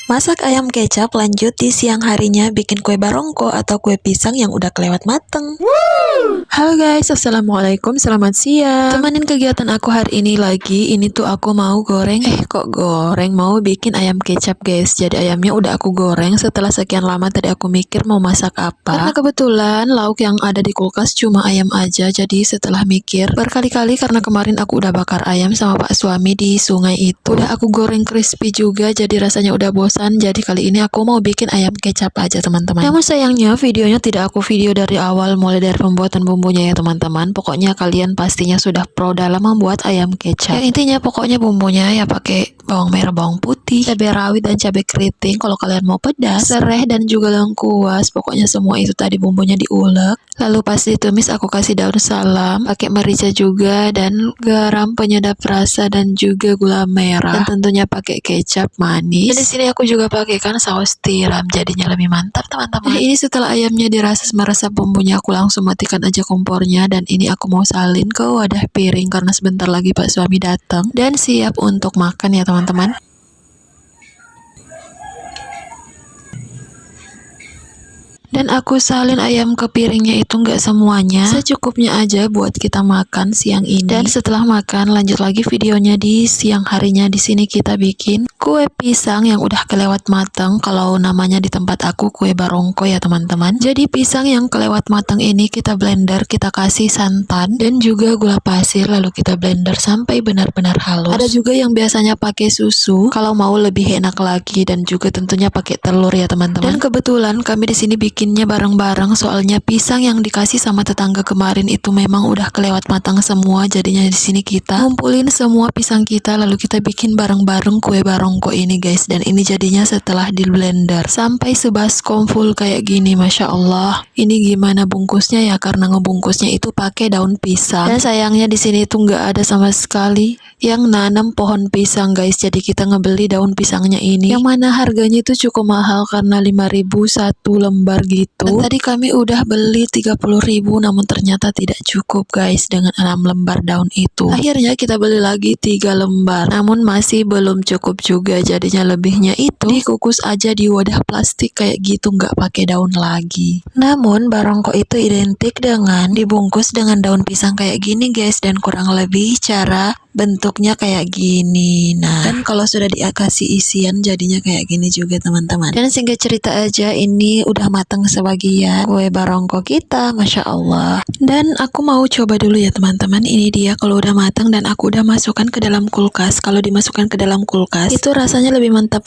Masak ayam kecap lanjut di siang harinya bikin kue barongko atau kue pisang yang udah kelewat mateng. Halo guys, assalamualaikum, selamat siang. Temanin kegiatan aku hari ini lagi. Ini tuh aku mau goreng. Kok goreng? Mau bikin ayam kecap guys. Jadi ayamnya udah aku goreng. Setelah sekian lama tadi aku mikir mau masak apa. Karena kebetulan lauk yang ada di kulkas cuma ayam aja. Jadi setelah mikir berkali-kali, karena kemarin aku udah bakar ayam sama pak suami di sungai itu. Udah aku goreng crispy juga, jadi rasanya udah bosan. Jadi kali ini aku mau bikin ayam kecap aja teman-teman. Namun sayangnya videonya tidak aku video dari awal, mulai dari pembuatan bumbunya ya teman-teman. Pokoknya kalian pastinya sudah pro dalam membuat ayam kecap. Yang intinya pokoknya bumbunya ya pakai bawang merah, bawang putih, cabai rawit dan cabai keriting. Kalau kalian mau pedas, serai dan juga lengkuas. Pokoknya semua itu tadi bumbunya diulek. Lalu pas ditumis aku kasih daun salam, pakai merica juga dan garam penyedap rasa dan juga gula merah. Dan tentunya pakai kecap manis. Dan di sini aku juga pakaikan saus tiram, jadinya lebih mantap teman-teman. Ini setelah ayamnya dirasa meresap bumbunya, aku langsung matikan aja kompornya dan ini aku mau salin ke wadah piring karena sebentar lagi pak suami datang dan siap untuk makan ya teman-teman. Dan aku salin ayam ke piringnya itu nggak semuanya, secukupnya aja buat kita makan siang ini. Dan setelah makan lanjut lagi videonya di siang harinya. Di sini kita bikin kue pisang yang udah kelewat matang. Kalau namanya di tempat aku kue barongko ya teman-teman. Jadi pisang yang kelewat matang ini kita blender, kita kasih santan dan juga gula pasir, lalu kita blender sampai benar-benar halus. Ada juga yang biasanya pakai susu kalau mau lebih enak lagi, dan juga tentunya pakai telur ya teman-teman. Dan kebetulan kami di sini bikinnya bareng-bareng, soalnya pisang yang dikasih sama tetangga kemarin itu memang udah kelewat matang semua. Jadinya di sini kita ngumpulin semua pisang kita lalu kita bikin bareng-bareng kue barongko ini guys. Dan ini jadinya setelah di blender sampai sebaskom full kayak gini, masya Allah. Ini gimana bungkusnya ya, karena ngebungkusnya itu pakai daun pisang. Dan sayangnya di sini tuh nggak ada sama sekali yang nanam pohon pisang guys. Jadi kita ngebeli daun pisangnya ini, yang mana harganya itu cukup mahal karena 5.000 satu lembar gitu. Dan tadi kami udah beli 30.000, namun ternyata tidak cukup guys dengan 6 lembar daun itu. Akhirnya kita beli lagi 3 lembar, namun masih belum cukup juga. Jadinya lebihnya itu dikukus aja di wadah plastik kayak gitu, nggak pakai daun lagi. Namun barongko itu identik dengan dibungkus dengan daun pisang kayak gini guys, dan kurang lebih cara bentuknya kayak gini. Nah, dan kalau sudah dikasih isian jadinya kayak gini juga teman-teman. Dan singkat cerita aja, ini udah matang sebagian kue barongko kita, masya Allah. Dan aku mau coba dulu ya teman-teman. Ini dia kalau udah matang dan aku udah masukkan ke dalam kulkas. Kalau dimasukkan ke dalam kulkas itu rasanya lebih mantap